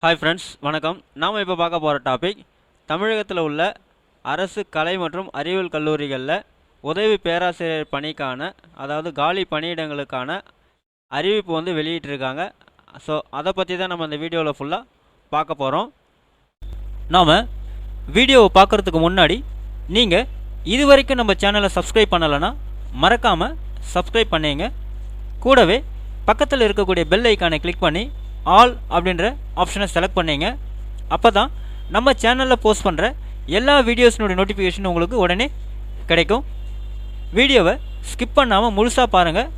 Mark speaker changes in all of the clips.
Speaker 1: Hi friends, வணக்கம். நாம் இப்போ பார்க்க போகிற டாபிக் தமிழகத்தில் உள்ள அரசு கலை மற்றும் அறிவியல் கல்லூரிகளில் உதவி பேராசிரியர் பணிக்கான, அதாவது காலி பணியிடங்களுக்கான அறிவிப்பு வெளியிட்டிருக்காங்க. ஸோ அதை பற்றி தான் நம்ம இந்த வீடியோவில் ஃபுல்லாக பார்க்க போகிறோம். நாம் வீடியோவை பார்க்குறதுக்கு முன்னாடி நீங்கள் இது வரைக்கும் நம்ம சேனலை சப்ஸ்கிரைப் பண்ணலைன்னா மறக்காமல் சப்ஸ்கிரைப் பண்ணிங்க. கூடவே பக்கத்தில் இருக்கக்கூடிய பெல் ஐக்கானை கிளிக் பண்ணி ஆல் அப்படின்ற ஆப்ஷனை செலக்ட் பண்ணிங்க. அப்போ தான் நம்ம சேனலில் போஸ்ட் பண்ணுற எல்லா வீடியோஸினுடைய நோட்டிஃபிகேஷன் உங்களுக்கு உடனே கிடைக்கும். வீடியோவை ஸ்கிப் பண்ணாமல் முழுசாக பாருங்கள்.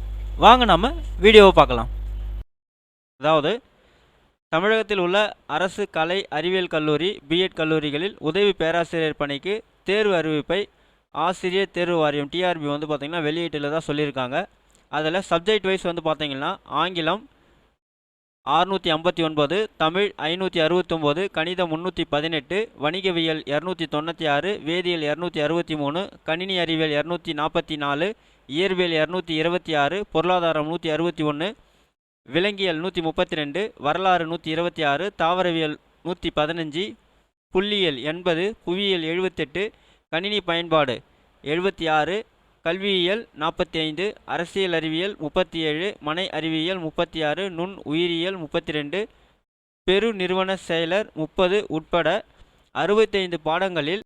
Speaker 1: வாங்க நம்ம வீடியோவை பார்க்கலாம். அதாவது தமிழகத்தில் உள்ள அரசு கலை அறிவியல் கல்லூரி பிஎட் கல்லூரிகளில் உதவி பேராசிரியர் பணிக்கு தேர்வு அறிவிப்பை ஆசிரியர் தேர்வு வாரியம் டிஆர்பி பார்த்திங்கன்னா வெளியீட்டில் தான் சொல்லியிருக்காங்க. அதில் சப்ஜெக்ட் வைஸ் பார்த்திங்கன்னா ஆங்கிலம் 659, தமிழ் 569, கணிதம் 318, வணிகவியல் 296, வேதியியல் 263, கணினி அறிவியல் 244, இயற்பியல் 226, பொருளாதாரம் 161, விலங்கியல் 132, வரலாறு 126, தாவரவியல் 115, புள்ளியியல் 80, புவியியல் 78, கணினி பயன்பாடு 76, கல்வியியல் 45, அரசியல் அறிவியல் 37, மனை அறிவியல் 36, நுண் உயிரியல் 32, பெரு நிறுவன செயலர் 30 உட்பட 65 பாடங்களில்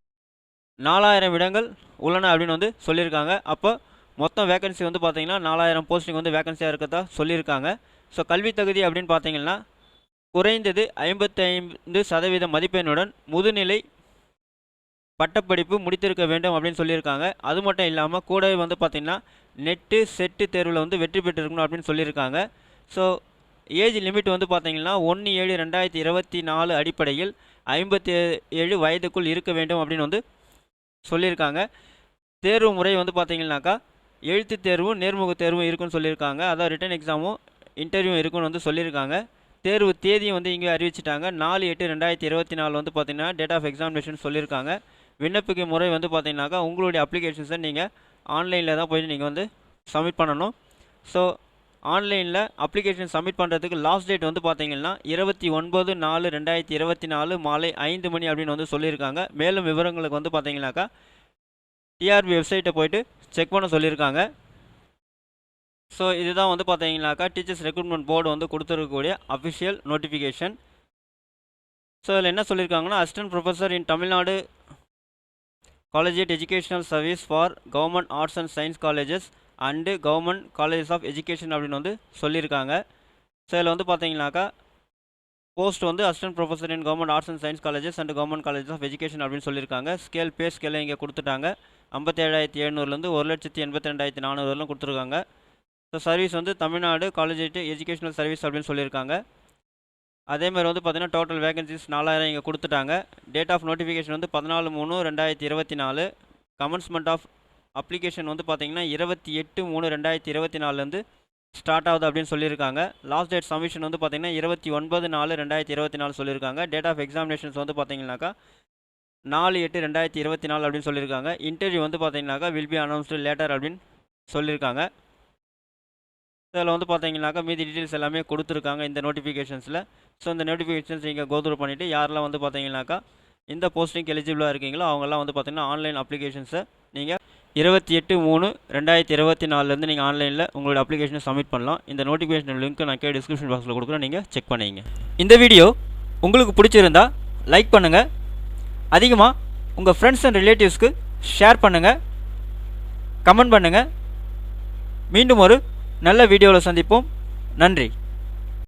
Speaker 1: 4000 இடங்கள் உள்ளன அப்படின்னு சொல்லியிருக்காங்க. அப்போ மொத்தம் வேகன்சி பார்த்தீங்கன்னா 4000 போஸ்டிங் வேகன்சியாக இருக்கதா சொல்லியிருக்காங்க. ஸோ கல்வி தகுதி அப்படின்னு பார்த்தீங்கன்னா குறைந்தது 55% மதிப்பெண்ணுடன் முதுநிலை பட்டப்படிப்பு முடித்திருக்க வேண்டும் அப்படின்னு சொல்லியிருக்காங்க. அது மட்டும் இல்லாமல் கூடவே பார்த்திங்கன்னா நெட்டு செட்டு தேர்வில் வெற்றி பெற்றிருக்கணும் அப்படின்னு சொல்லியிருக்காங்க. ஸோ ஏஜ் லிமிட் பார்த்திங்கன்னா 1/7/2024 அடிப்படையில் 57 வயதுக்குள் இருக்க வேண்டும் அப்படின்னு சொல்லியிருக்காங்க. தேர்வு முறை பார்த்திங்கனாக்கா எழுத்து தேர்வும் நேர்முக தேர்வும் இருக்குன்னு சொல்லியிருக்காங்க. அதாவது ரிட்டன் எக்ஸாமும் இன்டர்வியூ இருக்குன்னு சொல்லியிருக்காங்க. தேர்வு தேதியும் இங்கே அறிவிச்சிட்டாங்க. 4/8/2024 பார்த்திங்கன்னா டேட் ஆஃப் எக்ஸாமினேஷன் சொல்லியிருக்காங்க. விண்ணப்பிக்கும் முறை பார்த்தீங்கன்னாக்கா உங்களுடைய அப்ளிகேஷன்ஸை நீங்கள் ஆன்லைனில் தான் போய்ட்டு நீங்கள் சப்மிட் பண்ணணும். ஸோ ஆன்லைனில் அப்ளிகேஷன் சப்மிட் பண்ணுறதுக்கு லாஸ்ட் டேட் பார்த்தீங்கன்னா 29/4/2024 மாலை 5 மணி அப்படின்னு சொல்லியிருக்காங்க. மேலும் விவரங்களுக்கு பார்த்தீங்கன்னாக்கா டிஆர்பி வெப்சைட்டை போய்ட்டு செக் பண்ண சொல்லியிருக்காங்க. ஸோ இதுதான் பார்த்தீங்கன்னாக்கா டீச்சர்ஸ் ரெக்ரூட்மெண்ட் போர்டு கொடுத்துருக்கக்கூடிய அஃபிஷியல் நோட்டிஃபிகேஷன். ஸோ இதில் என்ன சொல்லியிருக்காங்கன்னா assistant professor in Tamil Nadu Collegiate Educational Service for Government Arts and Science Colleges and Government Colleges of Education அப்படின்னு சொல்லியிருக்காங்க. ஸோ இதில் பார்த்தீங்கன்னாக்கா post assistant professor in government arts and science colleges and government colleges of education அப்படின்னு சொல்லியிருக்காங்க. Pay ஸ்கேலை இங்கே கொடுத்துட்டாங்க. 57,700 1,82,400 கொடுத்துருக்காங்க. So service Tamil Nadu college educational service அப்படின்னு சொல்லியிருக்காங்க. அதேமாதிரி பார்த்தீங்கன்னா டோட்டல் வேகன்சிஸ் 4000 இங்கே கொடுத்துட்டாங்க. Date of notification 14/3/2024. Commencement of application பார்த்தீங்கன்னா 28/3/2024 ஸ்டார்ட் ஆகுது அப்படின்னு சொல்லியிருக்காங்க. லாஸ்ட் டேட் சப்மிஷன் பார்த்தீங்கன்னா 29/4/2024 சொல்லியிருக்காங்க. டேட் ஆஃப் எக்ஸாமினேஷன்ஸ் பார்த்தீங்கன்னாக்கா 4/8/2024 அப்படின்னு சொல்லியிருக்காங்க. இன்டர்வியூ பார்த்தீங்கன்னாக்கா வில் பி அனௌன்ஸ்டு லேட்டர் அப்படின்னு சொல்லியிருக்காங்க. இதில் பார்த்தீங்கன்னாக்கா மீதி டீட்டெயில்ஸ் எல்லாமே கொடுத்துருக்காங்க இந்த நோட்டிஃபிகேஷன்ஸில். ஸோ இந்த நோட்டிஃபிகேஷன்ஸ் நீங்கள் கோத்ரூ பண்ணிவிட்டு யாரெல்லாம் பார்த்தீங்கன்னாக்கா இந்த போஸ்டிங் எலிஜிபிளாக இருக்கீங்களோ அவங்கெல்லாம் பார்த்தீங்கன்னா ஆன்லைன் அப்ளிகேஷன்ஸை நீங்கள் 28/3/2024 நீங்கள் ஆன்லைனில் உங்களோட அப்ளிகேஷனை சப்மிட் பண்ணலாம். இந்த நோட்டிஃபிகேஷன் லிங்க் நான் டிஸ்கிரிப்ஷன் பாக்ஸில் கொடுக்குறேன், நீங்கள் செக் பண்ணிங்க. இந்த வீடியோ உங்களுக்கு பிடிச்சிருந்தா லைக் பண்ணுங்கள். அதிகமாக உங்கள் ஃப்ரெண்ட்ஸ் அண்ட் ரிலேட்டிவ்ஸ்க்கு ஷேர் பண்ணுங்கள், கமெண்ட் பண்ணுங்கள். மீண்டும் ஒரு நல்ல வீடியோவில் சந்திப்போம். நன்றி.